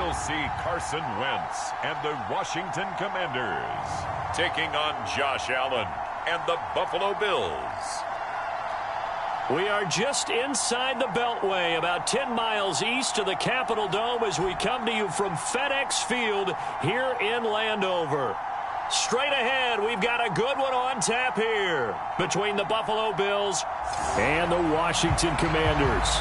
will see Carson Wentz and the Washington Commanders taking on Josh Allen and the Buffalo Bills. We are just inside the Beltway, about 10 miles east of the Capitol Dome as we come to you from FedEx Field here in Landover. Straight ahead, we've got a good one on tap here between the Buffalo Bills and the Washington Commanders.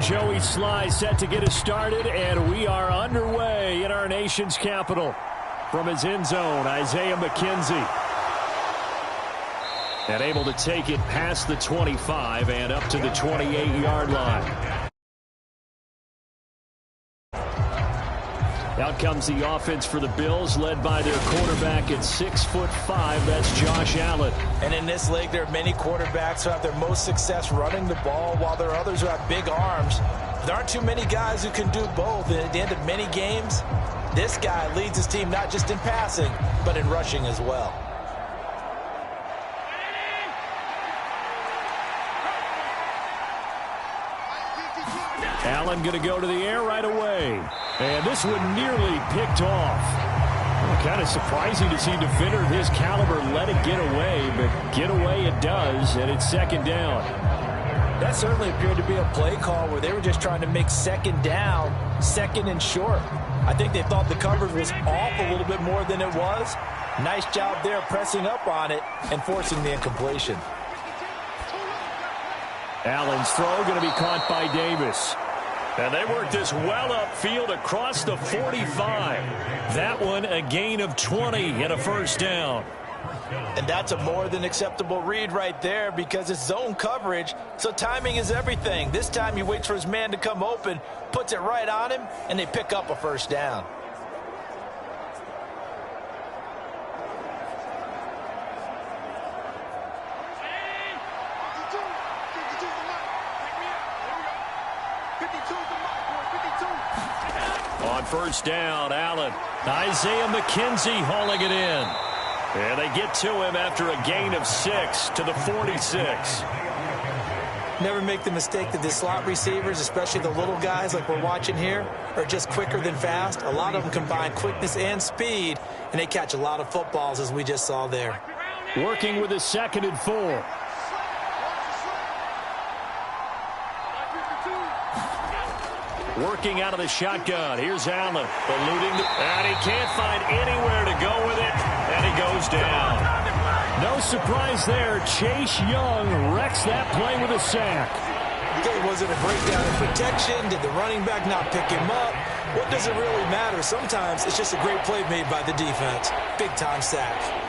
Joey Sly set to get us started, and we are underway in our nation's capital. From his end zone, Isaiah McKenzie. And able to take it past the 25 and up to the 28-yard line. Out comes the offense for the Bills, led by their quarterback at 6'5". That's Josh Allen. And in this league, there are many quarterbacks who have their most success running the ball, while there are others who have big arms. There aren't too many guys who can do both. And at the end of many games, this guy leads his team not just in passing, but in rushing as well. Allen going to go to the air right away. And this one nearly picked off. Well, kind of surprising to see a defender of his caliber let it get away, but get away it does, and it's second down. That certainly appeared to be a play call where they were just trying to make second down, second and short. I think they thought the coverage was off a little bit more than it was. Nice job there pressing up on it and forcing the incompletion. Allen's throw going to be caught by Davis. And they work this well upfield across the 45. That one a gain of 20 and a first down. And that's a more than acceptable read right there because it's zone coverage, so timing is everything. This time he waits for his man to come open, puts it right on him, and they pick up a first down. On first down, Allen. Isaiah McKenzie hauling it in. And they get to him after a gain of 6 to the 46. Never make the mistake that the slot receivers, especially the little guys like we're watching here, are just quicker than fast. A lot of them combine quickness and speed, and they catch a lot of footballs, as we just saw there. Working with a 2nd and 4. Working out of the shotgun. Here's Allen. Eluding. And he can't find anywhere to go with it. And he goes down. No surprise there. Chase Young wrecks that play with a sack. Was it a breakdown in protection? Did the running back not pick him up? What does it really matter? Sometimes it's just a great play made by the defense. Big-time sack.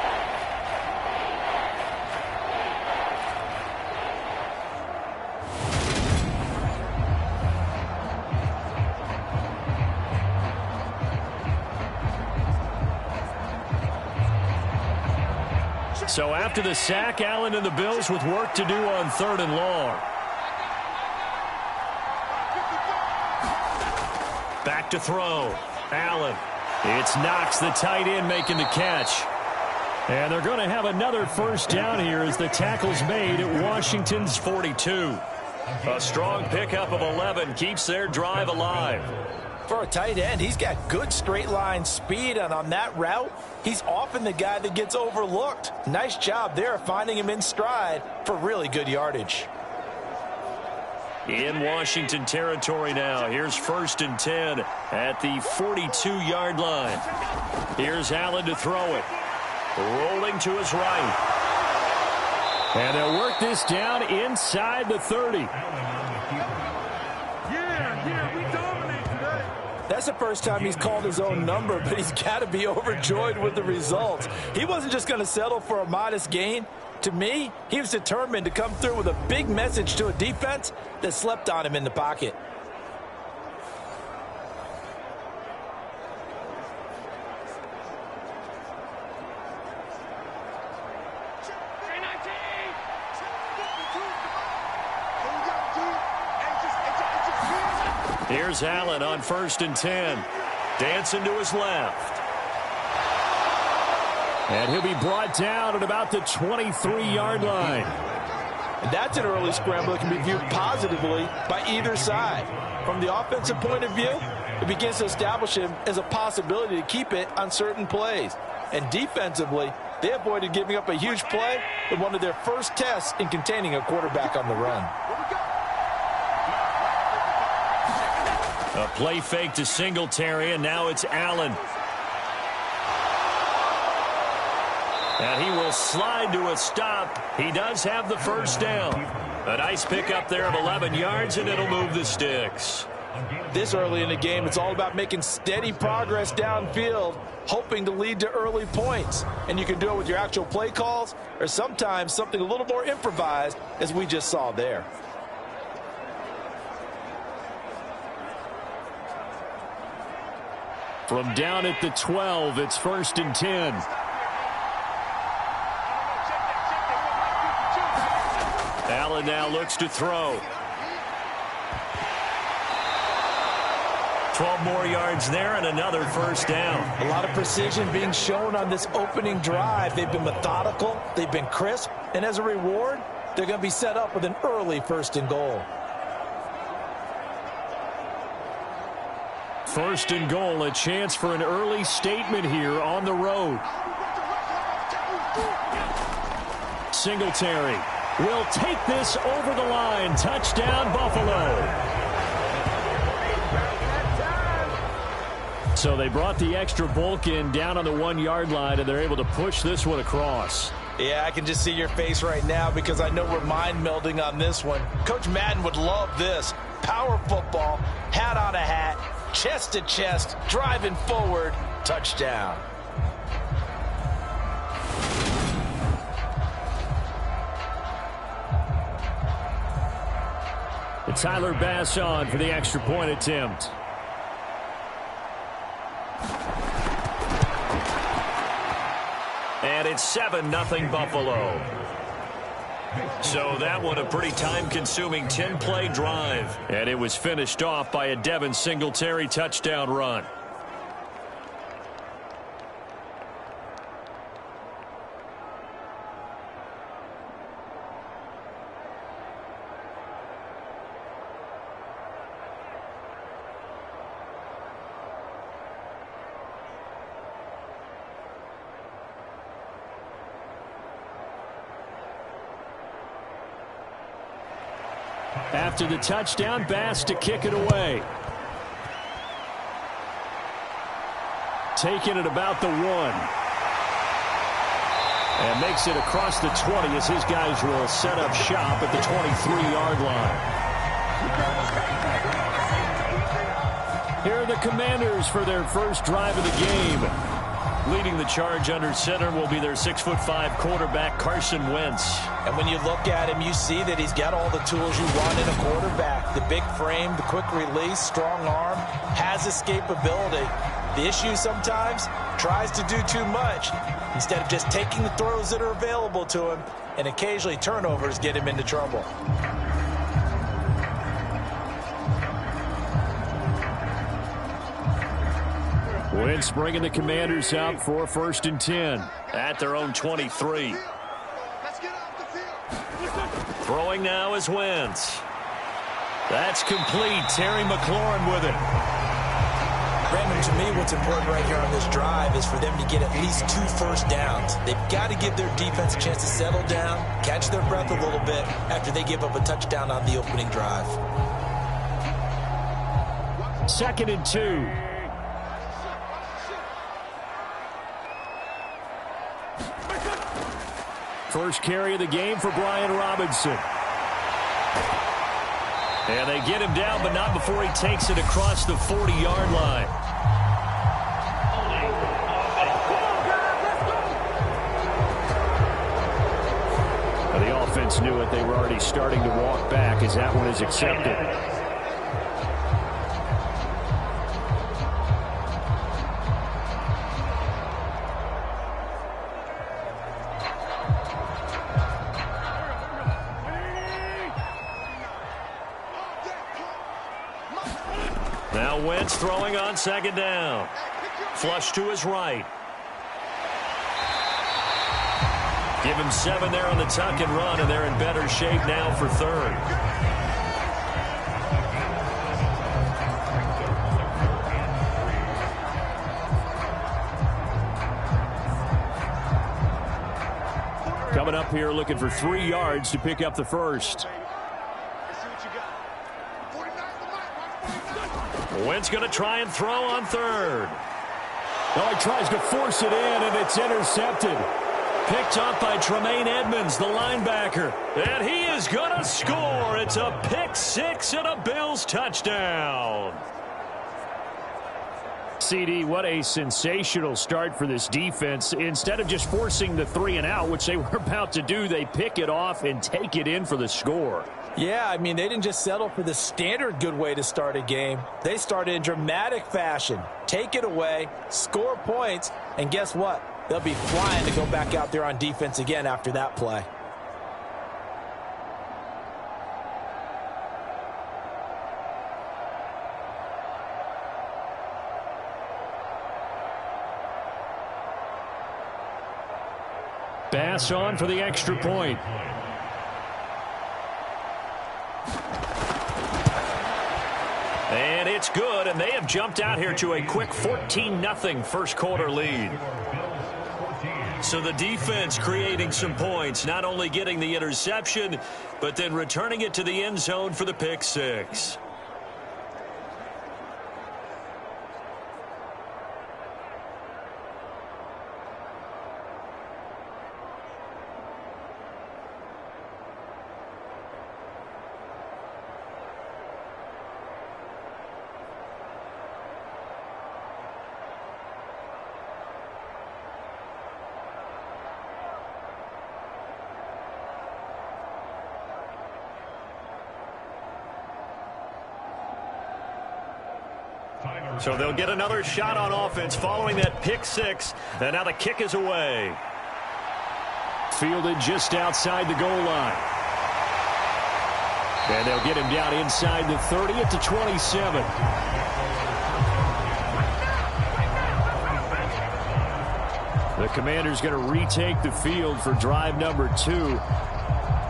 So after the sack, Allen and the Bills with work to do on 3rd and long. Back to throw. Allen. It's Knox, the tight end, making the catch. And they're going to have another first down here as the tackle's made at Washington's 42. A strong pickup of 11 keeps their drive alive. For a tight end, he's got good straight line speed, and on that route, he's often the guy that gets overlooked. Nice job there finding him in stride for really good yardage. In Washington territory now. Here's 1st and 10 at the 42-yard line. Here's Allen to throw it. Rolling to his right. And they'll work this down inside the 30. That's the first time he's called his own number, but he's got to be overjoyed with the results. He wasn't just going to settle for a modest gain. To me, he was determined to come through with a big message to a defense that slept on him in the pocket. Here's Allen on 1st and 10. Dancing to his left. And he'll be brought down at about the 23-yard line. And that's an early scramble that can be viewed positively by either side. From the offensive point of view, it begins to establish him as a possibility to keep it on certain plays. And defensively, they avoided giving up a huge play with one of their first tests in containing a quarterback on the run. A play fake to Singletary, and now it's Allen. And he will slide to a stop. He does have the first down. A nice pickup there of 11 yards, and it'll move the sticks. This early in the game, it's all about making steady progress downfield, hoping to lead to early points. And you can do it with your actual play calls or sometimes something a little more improvised, as we just saw there. From down at the 12, it's 1st and 10. Allen now looks to throw. 12 more yards there and another first down. A lot of precision being shown on this opening drive. They've been methodical, they've been crisp, and as a reward, they're going to be set up with an early 1st and goal. 1st and goal, a chance for an early statement here on the road. Singletary will take this over the line. Touchdown, Buffalo. So they brought the extra bulk in down on the 1-yard line, and they're able to push this one across. Yeah, I can just see your face right now because I know we're mind melding on this one. Coach Madden would love this. Power football, hat on a hat, chest to chest, driving forward, touchdown. It's Tyler Bass on for the extra point attempt. And it's 7-0 Buffalo. So that one a pretty time-consuming 10-play drive. And it was finished off by a Devin Singletary touchdown run. After the touchdown, Bass to kick it away. Taking it about the 1. And makes it across the 20 as his guys will set up shop at the 23-yard line. Here are the Commanders for their first drive of the game. Leading the charge under center will be their 6'5" quarterback, Carson Wentz. And when you look at him, you see that he's got all the tools you want in a quarterback. The big frame, the quick release, strong arm, has escapability. The issue sometimes, tries to do too much instead of just taking the throws that are available to him, and occasionally turnovers get him into trouble. Wentz bringing the Commanders out for 1st and 10 at their own 23. Throwing now is Wentz. That's complete. Terry McLaurin with it. Brandon, to me, what's important right here on this drive is for them to get at least 2 first downs. They've got to give their defense a chance to settle down, catch their breath a little bit after they give up a touchdown on the opening drive. 2nd and 2. First carry of the game for Brian Robinson. And they get him down, but not before he takes it across the 40-yard line. defense knew it. They were already starting to walk back as that one is accepted. Now Wentz throwing on second down. Flush to his right. Give him 7 there on the tuck and run, and they're in better shape now for third. Coming up here looking for 3 yards to pick up the first. Wentz going to try and throw on third. Oh, he tries to force it in, and it's intercepted. Picked up by Tremaine Edmonds, the linebacker. And he is going to score. It's a pick 6 and a Bills touchdown. CD, what a sensational start for this defense. Instead of just forcing the 3 and out, which they were about to do, they pick it off and take it in for the score. Yeah, I mean, they didn't just settle for the standard good way to start a game. They started in dramatic fashion. Take it away, score points, and guess what? They'll be flying to go back out there on defense again after that play. Bass on for the extra point. And it's good, and they have jumped out here to a quick 14-0 first quarter lead. So the defense creating some points, not only getting the interception, but then returning it to the end zone for the pick 6. So they'll get another shot on offense following that pick 6. And now the kick is away. Fielded just outside the goal line. And they'll get him down inside the 30 at the 27. The Commanders going to retake the field for drive number 2.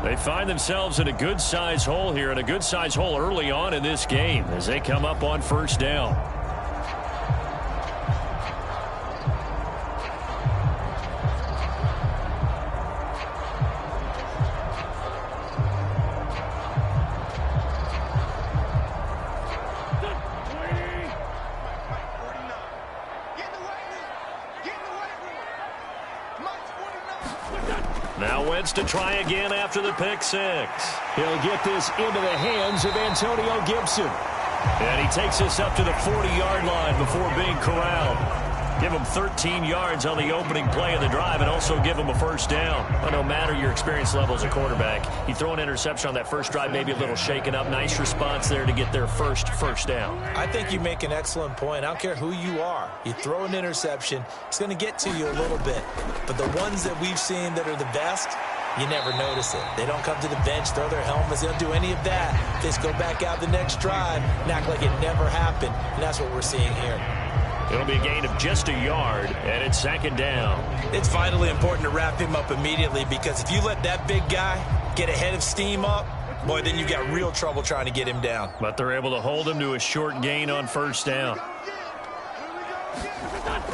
They find themselves in a good-sized hole here, and a good-sized hole early on in this game as they come up on first down. Now Wentz to try again after the pick 6. He'll get this into the hands of Antonio Gibson. And he takes this up to the 40-yard line before being corralled. Give him 13 yards on the opening play of the drive and also give him a first down. Well, no matter your experience level as a quarterback, you throw an interception on that first drive, maybe a little shaken up. Nice response there to get their first down. I think you make an excellent point. I don't care who you are. You throw an interception, it's going to get to you a little bit. But the ones that we've seen that are the best, you never notice it. They don't come to the bench, throw their helmets. They don't do any of that. They just go back out the next drive and act like it never happened. And that's what we're seeing here. It'll be a gain of just a yard, and it's second down. It's vitally important to wrap him up immediately, because if you let that big guy get ahead of steam up, boy, then you've got real trouble trying to get him down. But they're able to hold him to a short gain on first down.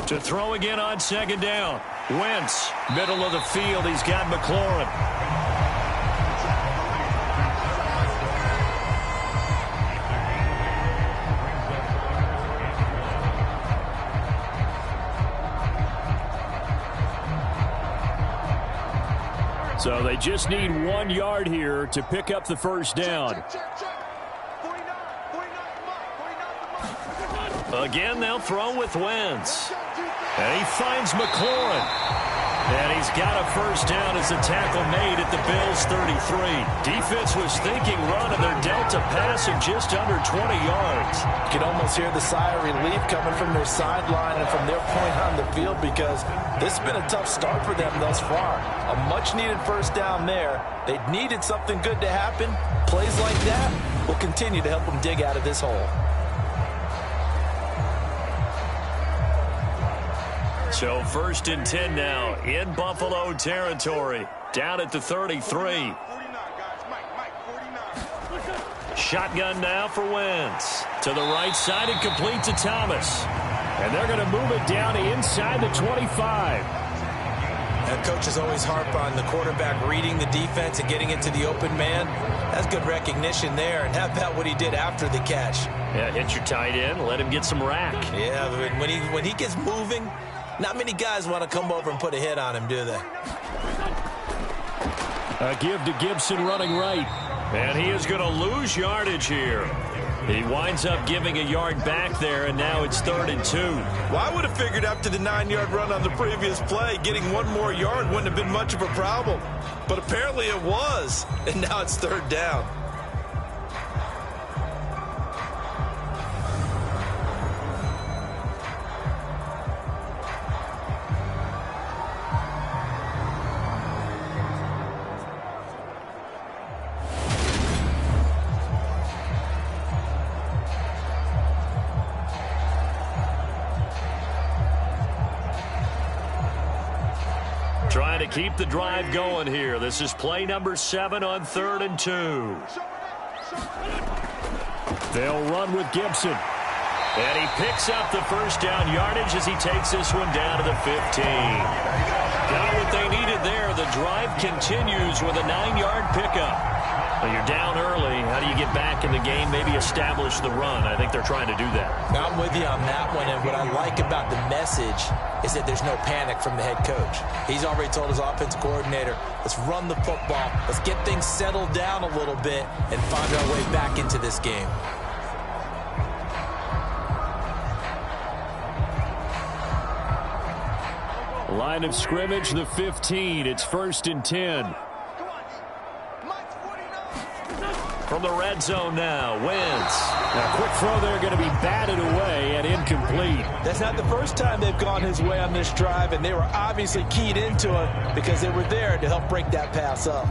To throw again on second down. Wentz, middle of the field. He's got McLaurin. So they just need 1 yard here to pick up the first down. Again, they'll throw with Wentz. And he finds McLaurin. And he's got a first down as the tackle made at the Bills' 33. Defense was thinking run, and they're dealt a pass of just under 20 yards. You can almost hear the sigh of relief coming from their sideline and from their point on the field, because this has been a tough start for them thus far. A much-needed first down there. They needed something good to happen. Plays like that will continue to help them dig out of this hole. So 1st and 10 now in Buffalo territory. Down at the 33. Shotgun now for Wentz. To the right side and complete to Thomas. And they're going to move it down to inside the 25. And coaches always harp on the quarterback reading the defense and getting into the open man. That's good recognition there. And how about what he did after the catch? Yeah, hit your tight end. Let him get some rack. Yeah, when he gets moving, not many guys want to come over and put a hit on him, do they? A give to Gibson running right. And he is going to lose yardage here. He winds up giving a yard back there, and now it's 3rd and 2. Well, I would have figured after the 9-yard run on the previous play, getting one more yard wouldn't have been much of a problem. But apparently it was, and now it's 3rd down. Trying to keep the drive going here. This is play number 7 on 3rd and 2. They'll run with Gibson. And he picks up the first down yardage as he takes this one down to the 15. Got what they needed there. The drive continues with a 9-yard pickup. Well, you're down early. How do you get back in the game? Maybe establish the run. I think they're trying to do that. I'm with you on that one, and what I like about the message is that there's no panic from the head coach. He's already told his offensive coordinator, let's run the football, let's get things settled down a little bit and find our way back into this game. Line of scrimmage, the 15. It's 1st and 10. From the red zone now, Wentz. Now, quick throw there, going to be batted away and incomplete. That's not the first time they've gone his way on this drive, and they were obviously keyed into it because they were there to help break that pass up.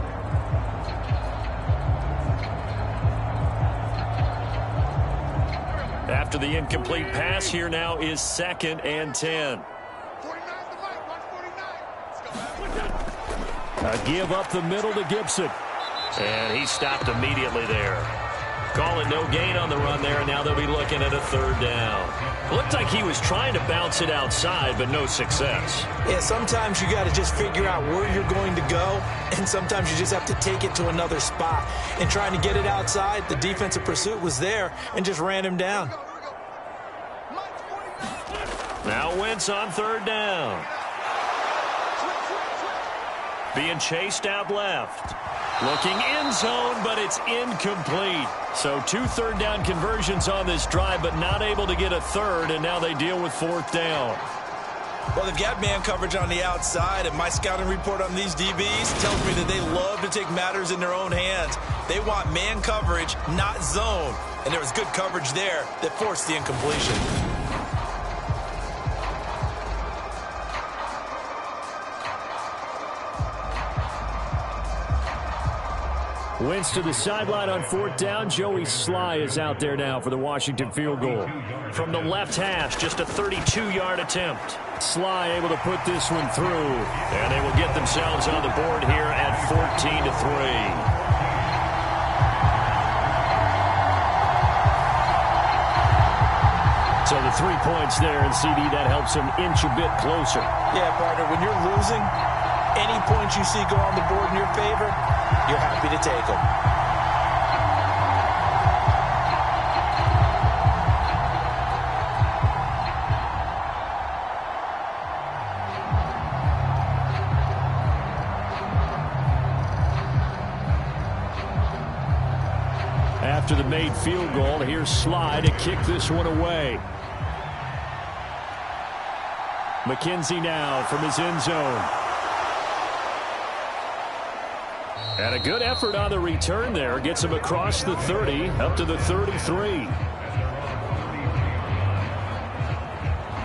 After the incomplete pass, here now is 2nd and 10. A give up the middle to Gibson. And he stopped immediately there. Call it no gain on the run there, and now they'll be looking at a 3rd down. It looked like he was trying to bounce it outside, but no success. Yeah, sometimes you got to just figure out where you're going to go, and sometimes you just have to take it to another spot. And trying to get it outside, the defensive pursuit was there and just ran him down. Now Wentz on 3rd down. Being chased out left. Looking end zone, but it's incomplete. So 2 3rd down conversions on this drive, but not able to get a 3rd, and now they deal with 4th down. Well, they've got man coverage on the outside, and my scouting report on these DBs tells me that they love to take matters in their own hands. They want man coverage, not zone. And there was good coverage there that forced the incompletion. Wentz to the sideline on 4th down. Joey Sly is out there now for the Washington field goal. From the left hash, just a 32-yard attempt. Sly able to put this one through. And they will get themselves on the board here at 14-3. So the 3 points there, and CD, that helps them inch a bit closer. Yeah, partner, when you're losing, any points you see go on the board in your favor, you're happy to take them. After the made field goal, here's Sly to kick this one away. McKenzie now from his end zone. And a good effort on the return there. Gets him across the 30, up to the 33.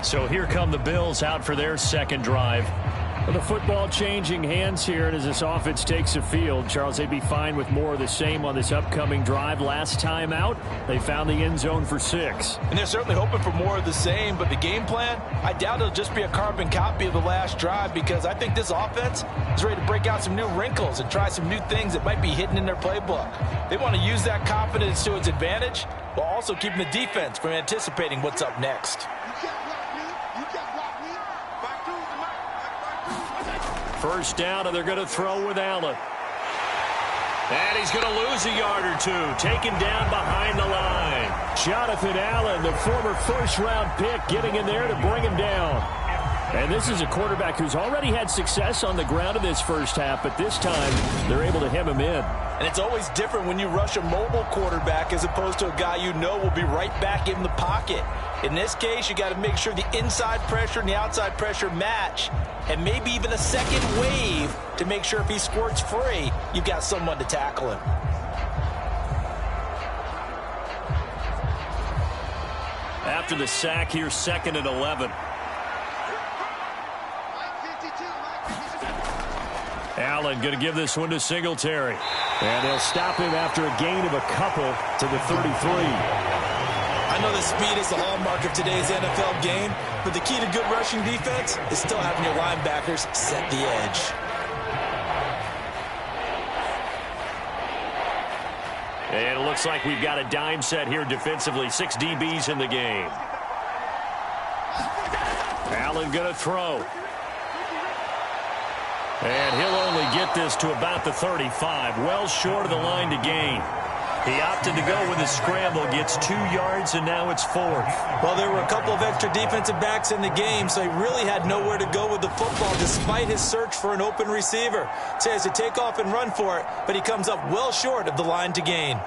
So here come the Bills out for their second drive. Well, the football changing hands here, and as this offense takes the field, Charles, they'd be fine with more of the same on this upcoming drive. Last time out, they found the end zone for 6. And they're certainly hoping for more of the same, but the game plan, I doubt it'll just be a carbon copy of the last drive, because I think this offense is ready to break out some new wrinkles and try some new things that might be hidden in their playbook. They want to use that confidence to its advantage, while also keeping the defense from anticipating what's up next. First down, and they're going to throw with Allen. And he's going to lose a yard or two. Taken down behind the line. Jonathan Allen, the former first-round pick, getting in there to bring him down. And this is a quarterback who's already had success on the ground in this first half, but this time they're able to hem him in. And it's always different when you rush a mobile quarterback as opposed to a guy you know will be right back in the pocket. In this case, you got to make sure the inside pressure and the outside pressure match, and maybe even a second wave to make sure if he squirts free, you've got someone to tackle him. After the sack, here's 2nd and 11. Allen going to give this one to Singletary. And they'll stop him after a gain of a couple to the 33. I know that speed is the hallmark of today's NFL game, but the key to good rushing defense is still having your linebackers set the edge. And it looks like we've got a dime set here defensively. 6 DBs in the game. Allen going to throw. And he'll only get this to about the 35, well short of the line to gain. He opted to go with a scramble, gets 2 yards, and now it's 4th. Well, there were a couple of extra defensive backs in the game, so he really had nowhere to go with the football despite his search for an open receiver. So he has to take off and run for it, but he comes up well short of the line to gain.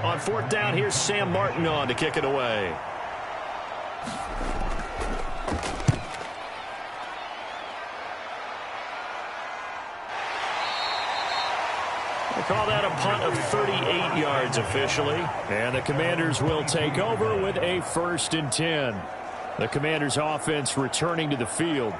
On 4th down, here's Sam Martin on to kick it away. They call that a punt of 38 yards officially. And the Commanders will take over with a 1st and 10. The Commanders' offense returning to the field.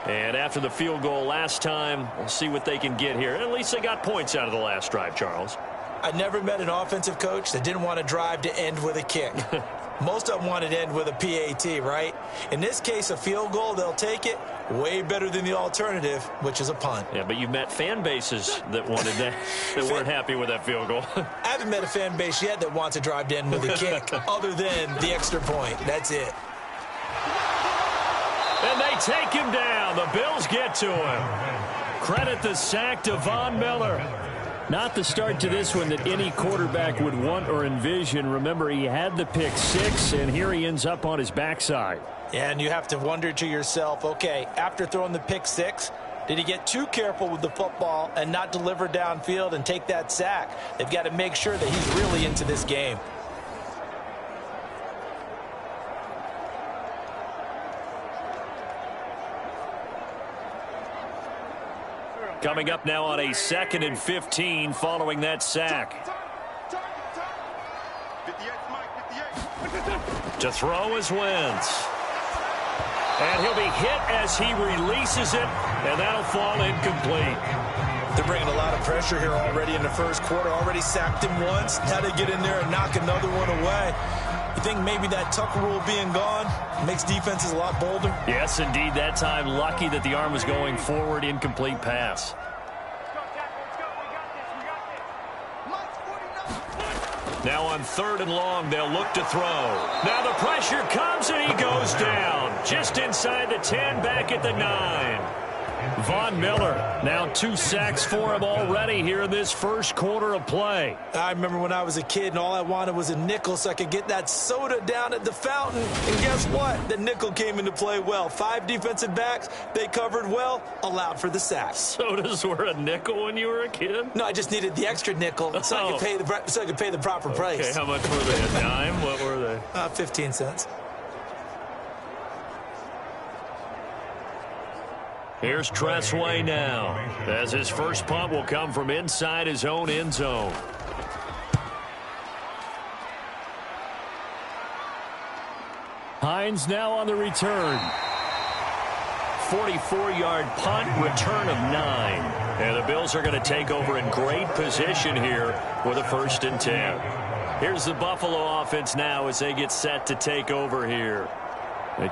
And after the field goal last time, we'll see what they can get here. At least they got points out of the last drive, Charles. I never met an offensive coach that didn't want to drive to end with a kick. Most of them wanted to end with a PAT, right? In this case, a field goal, they'll take it. Way better than the alternative, which is a punt. Yeah, but you've met fan bases that wanted that, that weren't happy with that field goal. I haven't met a fan base yet that wants to drive to end with a kick, other than the extra point. That's it. And they take him down. The Bills get to him. Credit the sack to Von Miller. Not the start to this one that any quarterback would want or envision. Remember, he had the pick 6, and here he ends up on his backside. Yeah, and you have to wonder to yourself, okay, after throwing the pick 6, did he get too careful with the football and not deliver downfield and take that sack? They've got to make sure that he's really into this game. Coming up now on a 2nd and 15 following that sack. To throw is Wentz. And he'll be hit as he releases it, and that'll fall incomplete. They're bringing a lot of pressure here already in the first quarter. Already sacked him once. Had to get in there and knock another one away. You think maybe that Tucker rule being gone makes defenses a lot bolder? Yes, indeed. That time, lucky that the arm was going forward. Incomplete pass. Now on 3rd and long, they'll look to throw. Now the pressure comes, and he goes down. Just inside the 10, back at the 9. Von Miller, now 2 sacks for him already here in this first quarter of play. I remember when I was a kid and all I wanted was a nickel so I could get that soda down at the fountain. And guess what? The nickel came into play well. 5 defensive backs, they covered well, allowed for the sack. Sodas were a nickel when you were a kid? No, I just needed the extra nickel so I could pay the proper price. Okay, how much were they? A dime? What were they? 15 cents. Here's Tressway now, as his first punt will come from inside his own end zone. Hines now on the return. 44-yard punt, return of 9. And the Bills are going to take over in great position here with a 1st and 10. Here's the Buffalo offense now as they get set to take over here.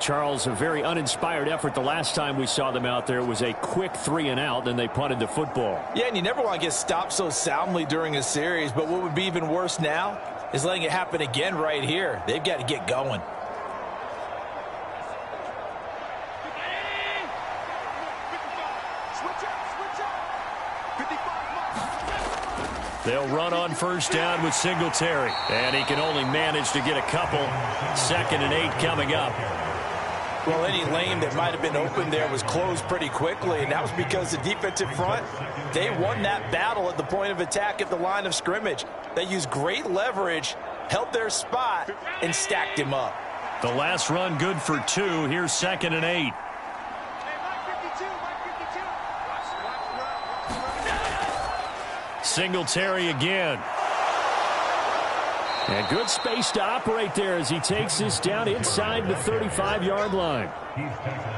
Charles, a very uninspired effort the last time we saw them out there. It was a quick 3 and out, then they punted the football. Yeah, and you never want to get stopped so soundly during a series, but what would be even worse now is letting it happen again right here. They've got to get going. They'll run on 1st down with Singletary, and he can only manage to get a couple. 2nd and 8 coming up. Well, any lane that might have been open there was closed pretty quickly, and that was because the defensive front, they won that battle at the point of attack at the line of scrimmage. They used great leverage, held their spot, and stacked him up. The last run good for 2. Here's 2nd and 8. Singletary again. And good space to operate there as he takes this down inside the 35-yard line.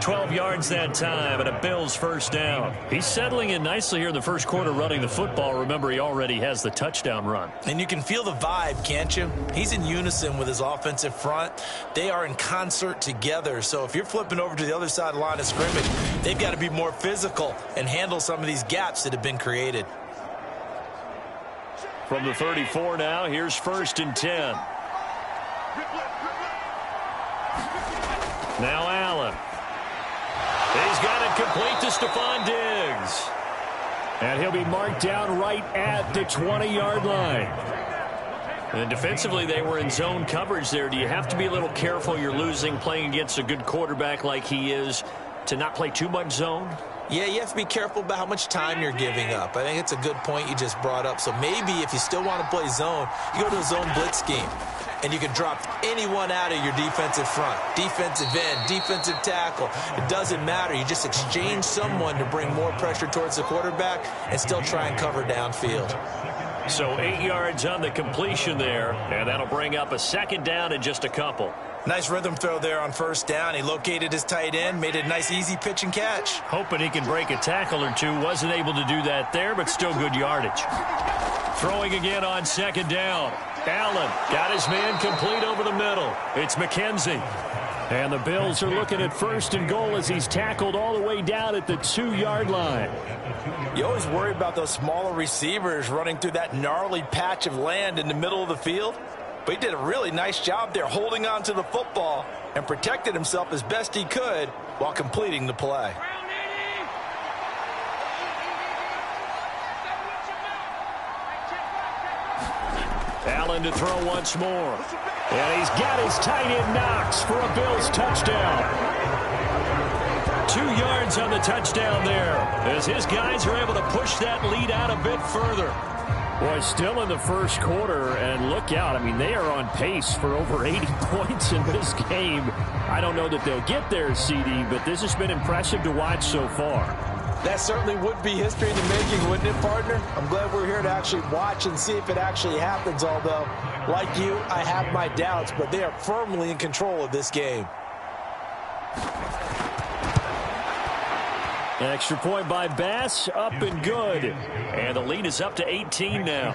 12 yards that time and a Bills 1st down. He's settling in nicely here in the first quarter running the football. Remember, he already has the touchdown run. And you can feel the vibe, can't you? He's in unison with his offensive front. They are in concert together. So if you're flipping over to the other side of the line of scrimmage, they've got to be more physical and handle some of these gaps that have been created. From the 34 now, here's 1st and 10. Now Allen. He's got it complete to Stephon Diggs. And he'll be marked down right at the 20-yard line. And defensively, they were in zone coverage there. Do you have to be a little careful? You're losing, playing against a good quarterback like he is, to not play too much zone? Yeah, you have to be careful about how much time you're giving up. I think it's a good point you just brought up. So maybe if you still want to play zone, you go to a zone blitz scheme. And you can drop anyone out of your defensive front. Defensive end, defensive tackle. It doesn't matter. You just exchange someone to bring more pressure towards the quarterback and still try and cover downfield. So 8 yards on the completion there. And that'll bring up a 2nd down in just a couple. Nice rhythm throw there on 1st down. He located his tight end, made it a nice easy pitch and catch. Hoping he can break a tackle or two. Wasn't able to do that there, but still good yardage. Throwing again on 2nd down. Allen got his man complete over the middle. It's McKenzie. And the Bills are looking at 1st and goal as he's tackled all the way down at the 2-yard line. You always worry about those smaller receivers running through that gnarly patch of land in the middle of the field. But he did a really nice job there holding on to the football and protected himself as best he could while completing the play. Allen to throw once more. And he's got his tight end Knox for a Bills touchdown. 2 yards on the touchdown there as his guys are able to push that lead out a bit further. Boy, still in the first quarter, and look out. I mean, they are on pace for over 80 points in this game. I don't know that they'll get there, CD, but this has been impressive to watch so far. That certainly would be history in the making, wouldn't it, partner? I'm glad we're here to actually watch and see if it actually happens, although, like you, I have my doubts, but they are firmly in control of this game. An extra point by Bass, up and good. And the lead is up to 18 now.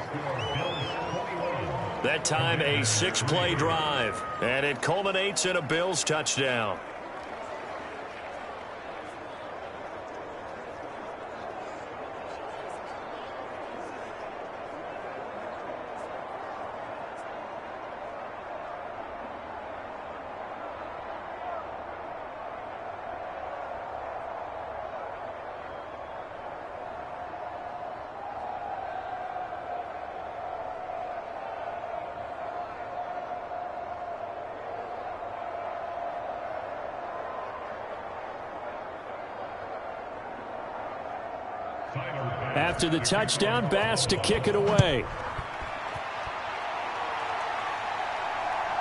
That time a 6-play drive. And it culminates in a Bills touchdown. After the touchdown, Bass to kick it away.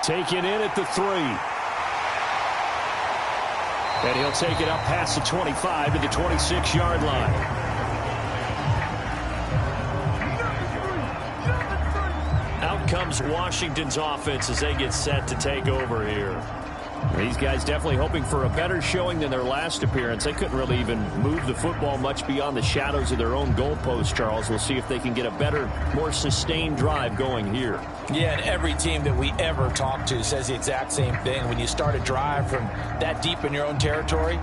Taken in at the 3. And he'll take it up past the 25 to the 26-yard line. Out comes Washington's offense as they get set to take over here. These guys definitely hoping for a better showing than their last appearance. They couldn't really even move the football much beyond the shadows of their own goalpost, Charles. We'll see if they can get a better, more sustained drive going here. Yeah, and every team that we ever talk to says the exact same thing. When you start a drive from that deep in your own territory,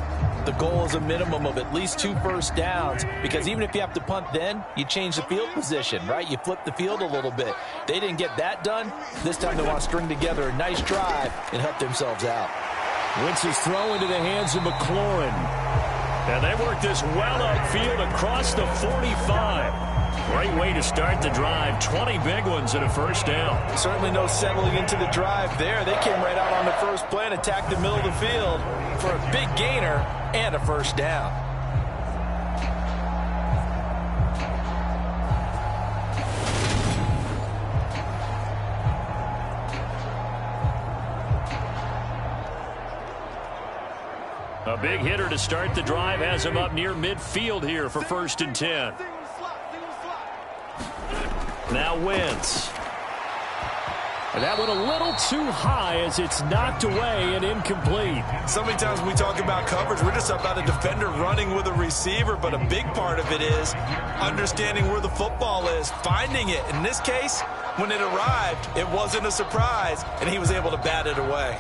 the goal is a minimum of at least 2 first downs, because even if you have to punt then, you change the field position, right? You flip the field a little bit. They didn't get that done. This time they want to string together a nice drive and help themselves out. Wentz's throw into the hands of McLaurin. And they work this well upfield across the 45. Great way to start the drive. 20 big ones and a first down. Certainly no settling into the drive there. They came right out on the first play and attacked the middle of the field for a big gainer and a first down. A big hitter to start the drive has him up near midfield here for 1st and 10. Now Wentz. And that went a little too high as it's knocked away and incomplete. So many times when we talk about coverage, we're just about a defender running with a receiver, but a big part of it is understanding where the football is, finding it. In this case, when it arrived, it wasn't a surprise, and he was able to bat it away.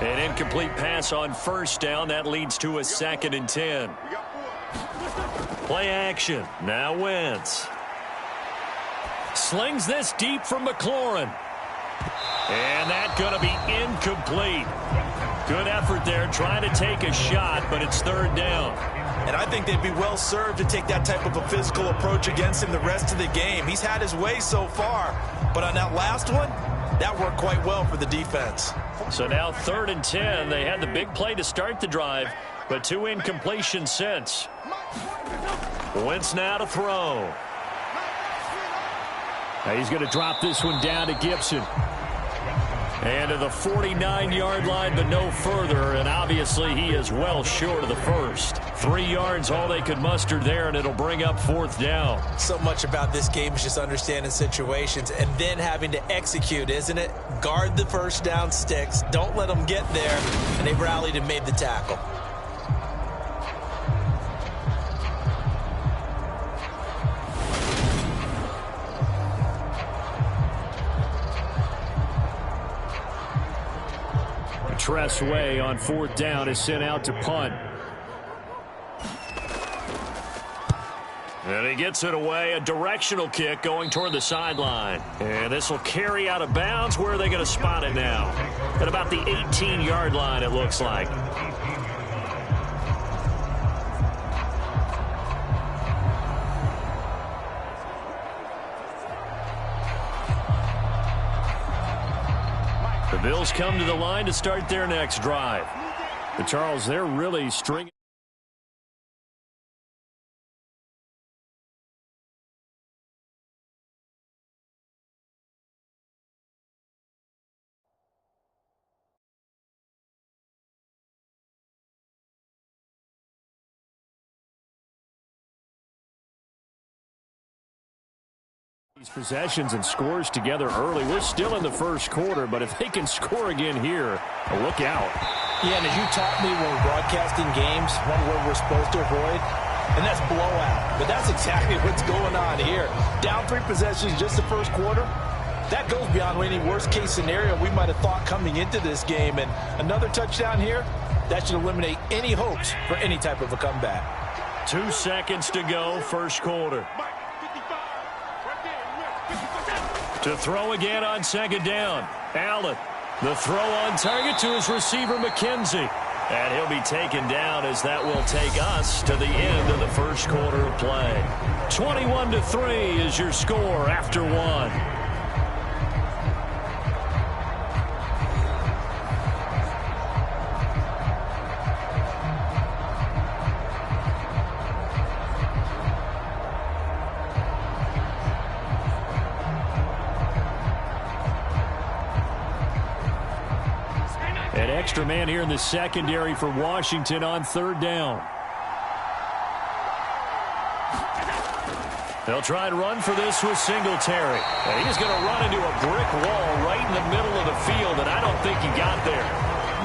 An incomplete pass on first down. That leads to a 2nd and 10. Play action. Now Wentz. Slings this deep from McLaurin. And that's going to be incomplete. Good effort there trying to take a shot, but it's 3rd down. And I think they'd be well served to take that type of a physical approach against him the rest of the game. He's had his way so far, but on that last one, that worked quite well for the defense. So now 3rd and 10. They had the big play to start the drive, but 2 incompletions since. Wentz now to throw. Now he's going to drop this one down to Gibson. And to the 49-yard line, but no further. And obviously he is well short of the first. 3 yards, all they could muster there, and it'll bring up 4th down. So much about this game is just understanding situations and then having to execute, isn't it? Guard the first down sticks. Don't let them get there. And they rallied and made the tackle. Tressway on 4th down is sent out to punt. And he gets it away, a directional kick going toward the sideline. And this will carry out of bounds. Where are they going to spot it now? At about the 18-yard line, it looks like. The Bills come to the line to start their next drive. But Charles, they're really stringing. These possessions and scores together early. We're still in the first quarter, but if they can score again here, look out. Yeah, and as you taught me when we're broadcasting games, one word we're supposed to avoid, and that's blowout. But that's exactly what's going on here. Down 3 possessions just the first quarter. That goes beyond any worst-case scenario we might have thought coming into this game. And another touchdown here, that should eliminate any hopes for any type of a comeback. 2 seconds to go, first quarter. To throw again on 2nd down. Allen. The throw on target to his receiver, McKenzie. And he'll be taken down as that will take us to the end of the first quarter of play. 21-3 is your score after 1. An extra man here in the secondary for Washington on third down. They'll try and run for this with Singletary. And he's going to run into a brick wall right in the middle of the field, and I don't think he got there.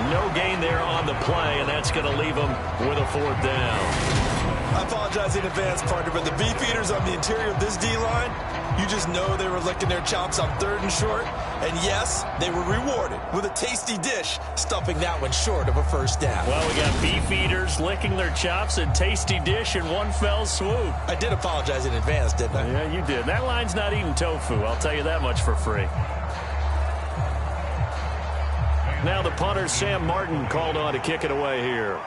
No gain there on the play, and that's going to leave him with a fourth down. I apologize in advance, partner, but the beefeaters on the interior of this D-line, you just know they were licking their chops on third and short. And yes, they were rewarded with a tasty dish, stuffing that one short of a first down. Well, we got beefeaters licking their chops and tasty dish in one fell swoop. I did apologize in advance, didn't I? Yeah, you did. That line's not eating tofu, I'll tell you that much for free. Now the punter, Sam Martin, called on to kick it away here.